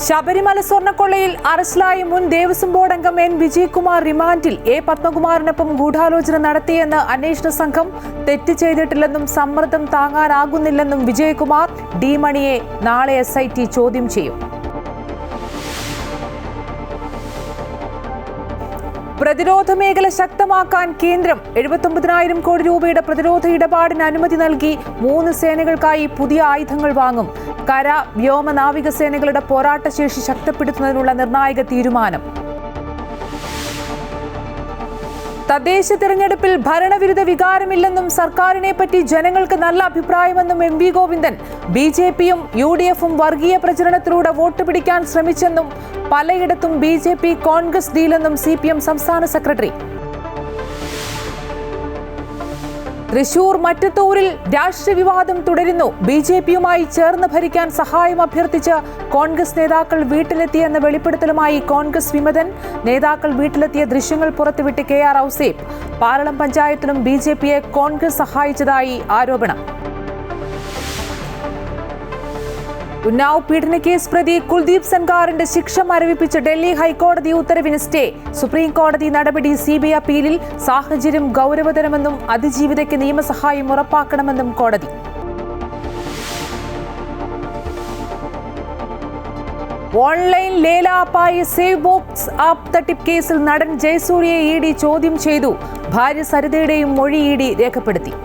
ശബരിമല സ്വർണ്ണക്കൊള്ളയിൽ അറസ്റ്റിലായ മുൻ ദേവസ്വം ബോർഡ് അംഗം എൻ വിജയകുമാർ റിമാൻഡിൽ എ പത്മകുമാറിനൊപ്പം ഗൂഢാലോചന നടത്തിയെന്ന് അന്വേഷണ സംഘം തെറ്റ് ചെയ്തിട്ടില്ലെന്നും സമ്മർദ്ദം താങ്ങാനാകുന്നില്ലെന്നും വിജയകുമാർ ഡി മണിയെ നാളെ SIT ചോദ്യം ചെയ്യും. പ്രതിരോധ മേഖല ശക്തമാക്കാൻ കേന്ദ്രം 79,000 കോടി രൂപയുടെ പ്രതിരോധ ഇടപാടിന് അനുമതി നൽകി 3 സേനകൾക്കായി പുതിയ ആയുധങ്ങൾ വാങ്ങും. കര, വ്യോമ, നാവിക സേനകളുടെ പോരാട്ടശേഷി ശക്തിപ്പെടുത്തുന്നതിനുള്ള നിർണായക തീരുമാനം. തദ്ദേശ തിരഞ്ഞെടുപ്പിൽ ഭരണവിരുദ്ധ വികാരമില്ലെന്നും സർക്കാരിനെ പറ്റി ജനങ്ങൾക്ക് നല്ല അഭിപ്രായമെന്നും MV ഗോവിന്ദൻ. BJPയും UDFും വർഗീയ പ്രചരണത്തിലൂടെ വോട്ട് പിടിക്കാൻ ശ്രമിച്ചെന്നും പലയിടത്തും BJP കോൺഗ്രസ് ഡീലെന്നും CPM സംസ്ഥാന സെക്രട്ടറി. തൃശൂർ മറ്റത്തൂരിൽ രാഷ്ട്രീയ വിവാദം തുടരുന്നു. BJPയുമായി ചേർന്ന് ഭരിക്കാൻ സഹായം അഭ്യർത്ഥിച്ച് കോൺഗ്രസ് നേതാക്കൾ വീട്ടിലെത്തിയെന്ന വെളിപ്പെടുത്തലുമായി കോൺഗ്രസ് വിമതൻ. നേതാക്കൾ വീട്ടിലെത്തിയ ദൃശ്യങ്ങൾ പുറത്തുവിട്ട് KR ഔസേപ്പ്. പാറളം പഞ്ചായത്തിലും BJPയെ കോൺഗ്രസ് സഹായിച്ചതായി ആരോപണം. ഉന്നാവ് പീഡനക്കേസ് പ്രതി കുൽദീപ് സെൻഗാറിന്റെ ശിക്ഷ മരവിപ്പിച്ച ഡൽഹി ഹൈക്കോടതി ഉത്തരവിന് സ്റ്റേ. സുപ്രീം കോടതി നടപടി CBI അപ്പീലിൽ. സാഹചര്യം ഗൗരവതരമെന്നും അതിജീവിതയ്ക്ക് നിയമസഹായം ഉറപ്പാക്കണമെന്നും കോടതി. ഓൺലൈൻ ലേല ആപ്പായ സേവ് ബോക്സ് ആപ്പ് തട്ടിപ്പ് കേസിൽ നടൻ ജയസൂര്യയെ ED ചോദ്യം ചെയ്തു. ഭാര്യ സരിതയുടെയും മൊഴി ED രേഖപ്പെടുത്തി.